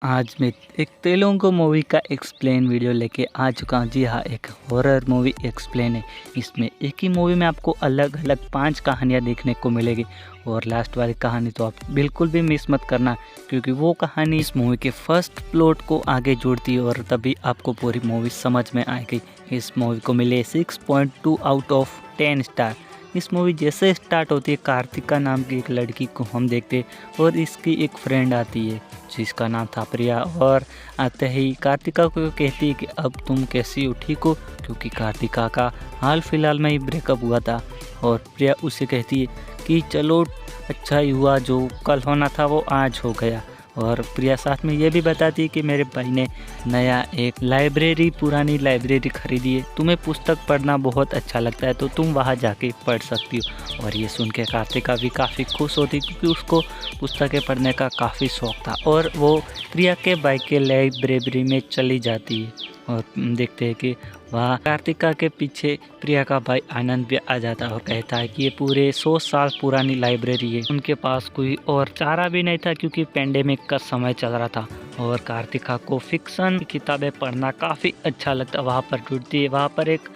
आज मैं एक तेलुगु मूवी का एक्सप्लेन वीडियो लेके आ चुका हूँ। जी हाँ, एक हॉरर मूवी एक्सप्लेन है। इसमें एक ही मूवी में आपको अलग अलग 5 कहानियाँ देखने को मिलेगी और लास्ट वाली कहानी तो आप बिल्कुल भी मिस मत करना, क्योंकि वो कहानी इस मूवी के फर्स्ट प्लॉट को आगे जोड़ती है और तभी आपको पूरी मूवी समझ में आएगी। इस मूवी को मिले 6.2 आउट ऑफ 10 स्टार। इस मूवी जैसे स्टार्ट होती है, कार्तिका नाम की एक लड़की को हम देखते हैं और इसकी एक फ्रेंड आती है जिसका नाम था प्रिया, और आते ही कार्तिका को कहती है कि अब तुम कैसी हो, ठीक हो, क्योंकि कार्तिका का हाल फिलहाल में ही ब्रेकअप हुआ था। और प्रिया उसे कहती है कि चलो अच्छा ही हुआ, जो कल होना था वो आज हो गया। और प्रिया साथ में ये भी बताती है कि मेरे भाई ने नया एक पुरानी लाइब्रेरी खरीदी है, तुम्हें पुस्तक पढ़ना बहुत अच्छा लगता है तो तुम वहाँ जाके पढ़ सकती हो। और ये सुन के कार्तिका भी काफ़ी खुश होती, क्योंकि उसको पुस्तकें पढ़ने का काफ़ी शौक़ था। और वो प्रिया के भाई के लाइब्रेरी में चली जाती है और देखते हैं कि वहाँ कार्तिका के पीछे प्रिया का भाई आनंद भी आ जाता है और कहता है कि ये पूरे 100 साल पुरानी लाइब्रेरी है। उनके पास कोई और चारा भी नहीं था, क्योंकि पेंडेमिक का समय चल रहा था और कार्तिका को फिक्शन किताबें पढ़ना काफ़ी अच्छा लगता। वहाँ पर जुड़ती है, वहाँ पर एक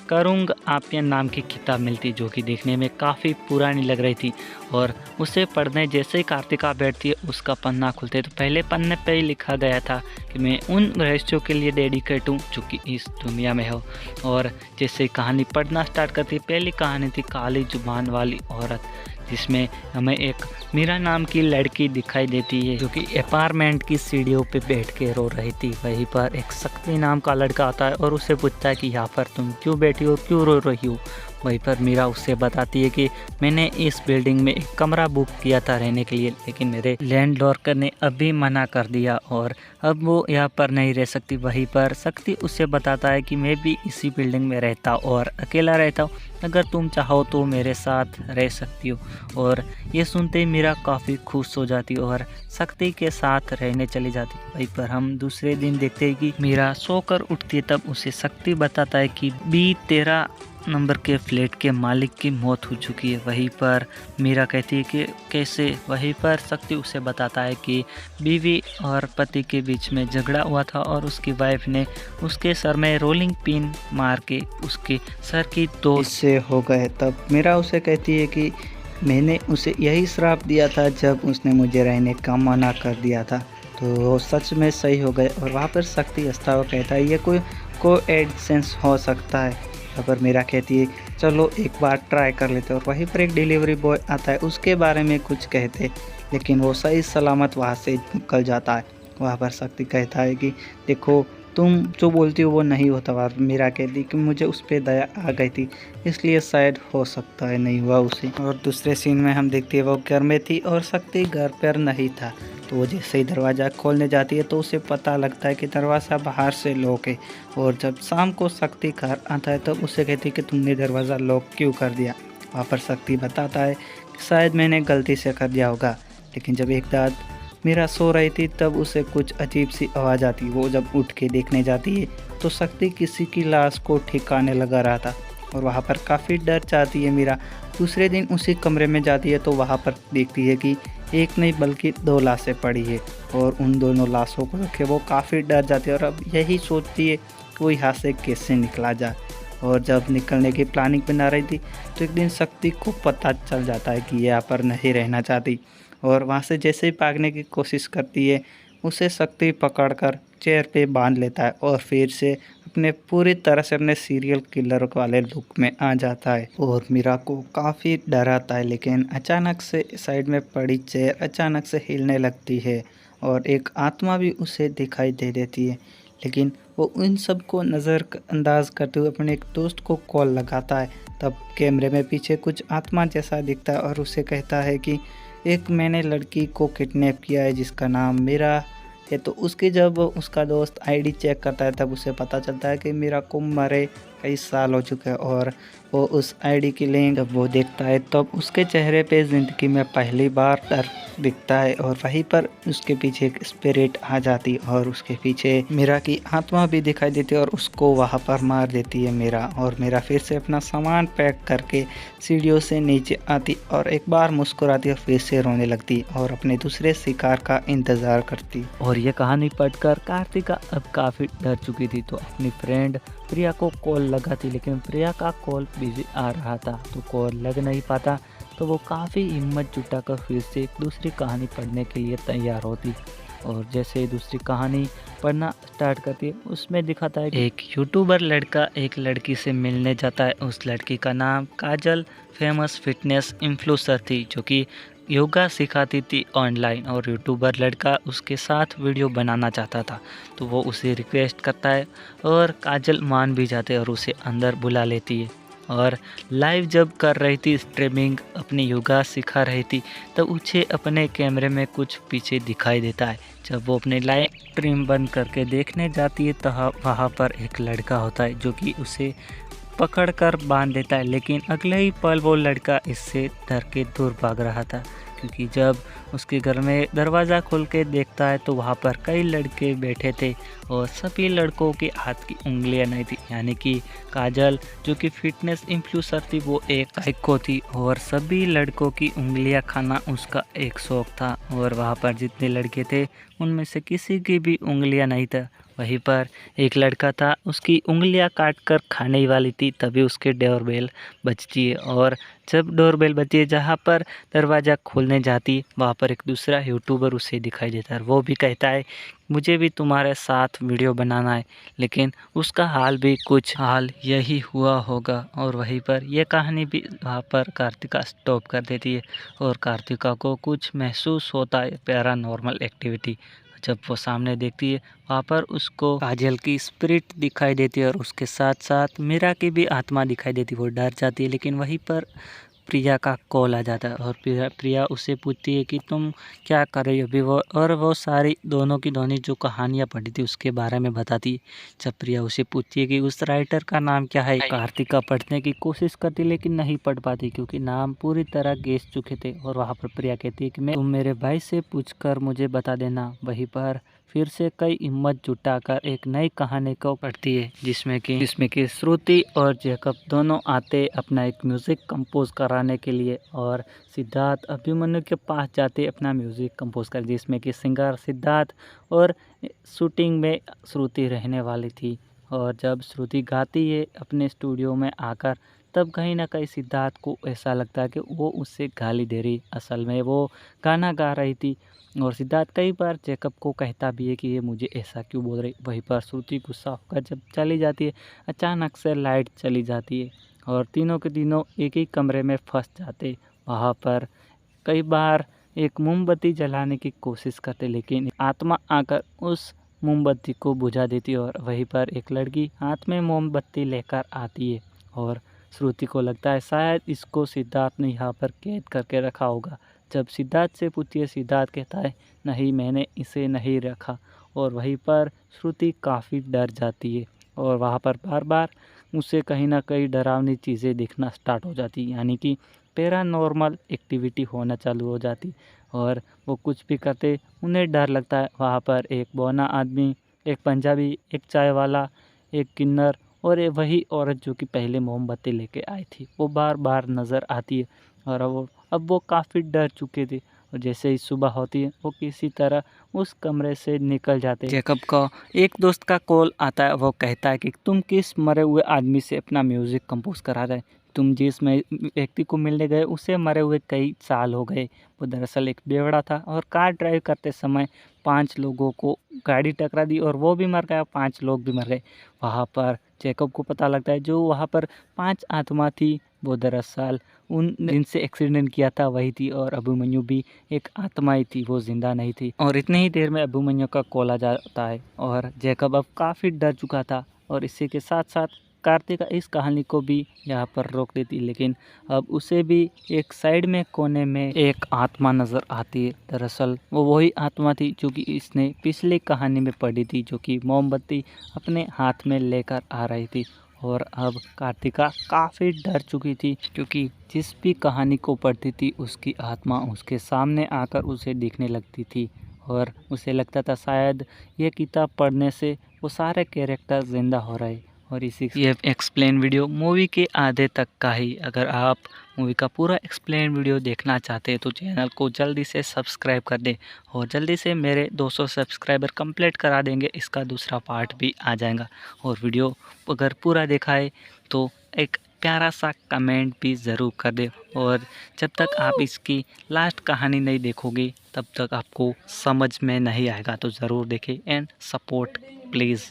करुंग आप्यन नाम की किताब मिलती, जो कि देखने में काफ़ी पुरानी लग रही थी। और उसे पढ़ने जैसे ही कार्तिका बैठती है, उसका पन्ना खुलते तो पहले पन्ने पे ही लिखा गया था कि मैं उन रहस्यों के लिए डेडिकेट हूँ जो कि इस दुनिया में हो। और जैसे कहानी पढ़ना स्टार्ट करती, पहली कहानी थी काली जुबान वाली औरत, जिसमें हमें एक मीरा नाम की लड़की दिखाई देती है जो कि अपार्टमेंट की सीढ़ियों पे बैठ के रो रही थी। वहीं पर एक शक्ति नाम का लड़का आता है और उससे पूछता है कि यहाँ पर तुम क्यों बैठी हो, क्यों रो रही हो। वहीं पर मीरा उससे बताती है कि मैंने इस बिल्डिंग में एक कमरा बुक किया था रहने के लिए, लेकिन मेरे लैंडलॉर्ड ने अभी मना कर दिया और अब वो यहाँ पर नहीं रह सकती। वहीं पर शक्ति उससे बताता है कि मैं भी इसी बिल्डिंग में रहता और अकेला रहता हूँ, अगर तुम चाहो तो मेरे साथ रह सकती हो। और ये सुनते ही मीरा काफ़ी खुश हो जाती और शक्ति के साथ रहने चली जाती। वहीं पर हम दूसरे दिन देखते हैं कि मीरा सोकर उठती है, तब उसे शक्ति बताता है कि B13 नंबर के फ्लैट के मालिक की मौत हो चुकी है। वहीं पर मीरा कहती है कि कैसे। वहीं पर शक्ति उसे बताता है कि बीवी और पति के बीच में झगड़ा हुआ था और उसकी वाइफ ने उसके सर में रोलिंग पिन मार के उसके सर की दो हिस्से हो गए। तब मीरा उसे कहती है कि मैंने उसे यही श्राप दिया था जब उसने मुझे रहने का मना कर दिया था, तो वो सच में सही हो गए। और वहाँ पर शक्ति हंसता हुआ कहता है ये कोई कोइंसिडेंस हो सकता है। पर मीरा कहती है चलो एक बार ट्राई कर लेते। और वहीं पर एक डिलीवरी बॉय आता है, उसके बारे में कुछ कहते, लेकिन वो सही सलामत वहाँ से निकल जाता है। वहाँ पर शक्ति कहता है कि देखो तुम जो बोलती हो वो नहीं होता। और मीरा कहती कि मुझे उस पर दया आ गई थी, इसलिए शायद हो सकता है नहीं हुआ उसे। और दूसरे सीन में हम देखते हैं वो घर में थी और शक्ति घर पर नहीं था, तो वो जैसे ही दरवाज़ा खोलने जाती है तो उसे पता लगता है कि दरवाज़ा बाहर से लॉक है। और जब शाम को शक्ति घर आता है तो उसे कहती है कि तुमने दरवाज़ा लॉक क्यों कर दिया। वहाँ पर शक्ति बताता है कि शायद मैंने गलती से कर दिया होगा। लेकिन जब एक रात मीरा सो रही थी तब उसे कुछ अजीब सी आवाज़ आती। वो जब उठ के देखने जाती है तो शक्ति किसी की लाश को ठिकाने लगा रहा था और वहाँ पर काफ़ी डर जाती है मीरा। दूसरे दिन उसी कमरे में जाती है तो वहाँ पर देखती है कि एक नहीं बल्कि 2 लाशें पड़ी है और उन दोनों लाशों को देख के वो काफ़ी डर जाती है और अब यही सोचती है कि वो यहाँ से कैसे निकला जाए। और जब निकलने की प्लानिंग बना रही थी तो एक दिन शक्ति को पता चल जाता है कि यहाँ पर नहीं रहना चाहती और वहाँ से जैसे ही भागने की कोशिश करती है उसे शक्ति पकड़कर चेयर पे बांध लेता है और फिर से अपने पूरी तरह से अपने सीरियल किलर वाले लुक में आ जाता है। और मीरा को काफ़ी डर आता है, लेकिन अचानक से साइड में पड़ी चेयर अचानक से हिलने लगती है और एक आत्मा भी उसे दिखाई दे देती है। लेकिन वो इन सब को नज़रअंदाज करते हुए अपने एक दोस्त को कॉल लगाता है। तब कैमरे में पीछे कुछ आत्मा जैसा दिखता है और उसे कहता है कि एक मैंने लड़की को किडनैप किया है जिसका नाम मीरा है। तो उसकी जब उसका दोस्त आईडी चेक करता है तब उसे पता चलता है कि मीरा को मरे कई साल हो चुके हैं और वो उस आईडी की लिंक जब वो देखता है तब उसके चेहरे पे ज़िंदगी में पहली बार डर दिखता है और वहीं पर उसके पीछे एक स्पिरिट आ जाती और उसके पीछे मीरा की आत्मा भी दिखाई देती है और उसको वहाँ पर मार देती है मीरा। और मीरा फिर से अपना सामान पैक करके सीढ़ियों से नीचे आती और एक बार मुस्कुराती और फिर से रोने लगती और अपने दूसरे शिकार का इंतज़ार करती। और ये कहानी पढ़कर कार्तिका अब काफ़ी डर चुकी थी तो अपनी फ्रेंड प्रिया को कॉल लगाती, लेकिन प्रिया का कॉल बिजी आ रहा था तो कॉल लग नहीं पाता। तो वो काफ़ी हिम्मत जुटाकर फिर से एक दूसरी कहानी पढ़ने के लिए तैयार होती और जैसे दूसरी कहानी पढ़ना स्टार्ट करती है उसमें दिखाता है एक यूट्यूबर लड़का एक लड़की से मिलने जाता है। उस लड़की का नाम काजल फेमस फिटनेस इन्फ्लुएंसर थी जो कि योगा सिखाती थी ऑनलाइन और यूट्यूबर लड़का उसके साथ वीडियो बनाना चाहता था तो वो उसे रिक्वेस्ट करता है और काजल मान भी जाते और उसे अंदर बुला लेती है। और लाइव जब कर रही थी स्ट्रीमिंग अपनी योगा सिखा रही थी तब उसे अपने कैमरे में कुछ पीछे दिखाई देता है। जब वो अपने लाइव स्ट्रीम बंद करके देखने जाती है तो वहाँ पर एक लड़का होता है जो कि उसे पकड़ कर बांध देता है, लेकिन अगले ही पल वो लड़का इससे डर के दूर भाग रहा था क्योंकि जब उसके घर में दरवाज़ा खोल के देखता है तो वहाँ पर कई लड़के बैठे थे और सभी लड़कों के हाथ की उंगलियां नहीं थी, यानी कि काजल जो कि फिटनेस इन्फ्लुएंसर थी वो एक साइको थी और सभी लड़कों की उंगलियां खाना उसका एक शौक था। और वहाँ पर जितने लड़के थे उनमें से किसी की भी उंगलियां नहीं था। वहीं पर एक लड़का था उसकी उंगलियां काट कर खाने ही वाली थी तभी उसके डोरबेल बजती है और जब डोरबेल बजती है जहाँ पर दरवाज़ा खोलने जाती वहाँ पर एक दूसरा यूट्यूबर उसे दिखाई देता है। वो भी कहता है मुझे भी तुम्हारे साथ वीडियो बनाना है, लेकिन उसका हाल भी कुछ हाल यही हुआ होगा। और वहीं पर यह कहानी भी वहाँ पर कार्तिका स्टॉप कर देती है और कार्तिका को कुछ महसूस होता है पैरानॉर्मल एक्टिविटी। जब वो सामने देखती है वहाँ पर उसको काजल की स्पिरिट दिखाई देती है और उसके साथ साथ मीरा की भी आत्मा दिखाई देती है। वो डर जाती है लेकिन वहीं पर प्रिया का कॉल आ जाता है और प्रिया उससे पूछती है कि तुम क्या कर रही हो अभी। वो सारी दोनों की जो कहानियाँ पढ़ी थी उसके बारे में बताती है। जब प्रिया उसे पूछती है कि उस राइटर का नाम क्या है, कार्तिका पढ़ने की कोशिश करती लेकिन नहीं पढ़ पाती क्योंकि नाम पूरी तरह गेस चुके थे। और वहाँ पर प्रिया कहती है कि तुम मेरे भाई से पूछकर मुझे बता देना। वहीं पर फिर से कई हिम्मत जुटाकर एक नई कहानी को पढ़ती है जिसमें कि श्रुति और जैकब दोनों आते अपना एक म्यूज़िक कंपोज कराने के लिए और सिद्धार्थ अभिमन्यु के पास जाते अपना म्यूज़िक कंपोज कर, जिसमें कि सिंगर सिद्धार्थ और शूटिंग में श्रुति रहने वाली थी। और जब श्रुति गाती है अपने स्टूडियो में आकर तब कहीं ना कहीं सिद्धार्थ को ऐसा लगता है कि वो उससे गाली दे रही, असल में वो गाना गा रही थी। और सिद्धार्थ कई बार जैकब को कहता भी है कि ये मुझे ऐसा क्यों बोल रही। वहीं पर श्रुति गुस्सा होकर जब चली जाती है अचानक से लाइट चली जाती है और तीनों के तीनों एक ही कमरे में फंस जाते। वहाँ पर कई बार एक मोमबत्ती जलाने की कोशिश करते लेकिन आत्मा आकर उस मोमबत्ती को बुझा देती और वहीं पर एक लड़की हाथ में मोमबत्ती लेकर आती है और श्रुति को लगता है शायद इसको सिद्धार्थ ने यहाँ पर कैद करके रखा होगा। जब सिद्धार्थ से पूछती है सिद्धार्थ कहता है नहीं, मैंने इसे नहीं रखा। और वहीं पर श्रुति काफ़ी डर जाती है और वहाँ पर बार बार उसे कहीं ना कहीं डरावनी चीज़ें दिखना स्टार्ट हो जाती, यानी कि पैरानॉर्मल एक्टिविटी होना चालू हो जाती और वो कुछ भी करते उन्हें डर लगता है। वहाँ पर एक बौना आदमी, एक पंजाबी, एक चाय वाला, एक किन्नर और वही औरत जो कि पहले मोमबत्ती लेके आई थी वो बार बार नज़र आती है। और अब वो काफ़ी डर चुके थे और जैसे ही सुबह होती है वो किसी तरह उस कमरे से निकल जाते हैं। जैकब का एक दोस्त का कॉल आता है, वो कहता है कि तुम किस मरे हुए आदमी से अपना म्यूज़िक कंपोज करा रहे, तुम जिस व्यक्ति को मिलने गए उसे मरे हुए कई साल हो गए। वो दरअसल एक बेवड़ा था और कार ड्राइव करते समय 5 लोगों को गाड़ी टकरा दी और वो भी मर गया, 5 लोग भी मर गए। वहाँ पर जैकब को पता लगता है जो वहाँ पर 5 आत्मा थी वो दरअसल उन जिनसे एक्सीडेंट किया था वही थी और अभिमन्यु भी एक आत्मा ही थी, वो जिंदा नहीं थी। और इतनी ही देर में अभिमन्यु का कॉल आ जाता है और जैकब अब काफ़ी डर चुका था और इसी के साथ साथ कार्तिका इस कहानी को भी यहाँ पर रोक देती, लेकिन अब उसे भी एक साइड में कोने में एक आत्मा नज़र आती है। दरअसल वो वही आत्मा थी जो कि इसने पिछली कहानी में पढ़ी थी, जो कि मोमबत्ती अपने हाथ में लेकर आ रही थी। और अब कार्तिका काफ़ी डर चुकी थी, क्योंकि जिस भी कहानी को पढ़ती थी उसकी आत्मा उसके सामने आकर उसे दिखने लगती थी और उसे लगता था शायद ये किताब पढ़ने से वो सारे कैरेक्टर ज़िंदा हो रहे। और इसी ये एक्सप्लेन वीडियो मूवी के आधे तक का ही। अगर आप मूवी का पूरा एक्सप्लेन वीडियो देखना चाहते हैं तो चैनल को जल्दी से सब्सक्राइब कर दें और जल्दी से मेरे 200 सब्सक्राइबर कंप्लीट करा देंगे, इसका दूसरा पार्ट भी आ जाएगा। और वीडियो अगर पूरा देखा है तो एक प्यारा सा कमेंट भी ज़रूर कर दें। और जब तक आप इसकी लास्ट कहानी नहीं देखोगे तब तक आपको समझ में नहीं आएगा, तो ज़रूर देखें एंड सपोर्ट प्लीज़।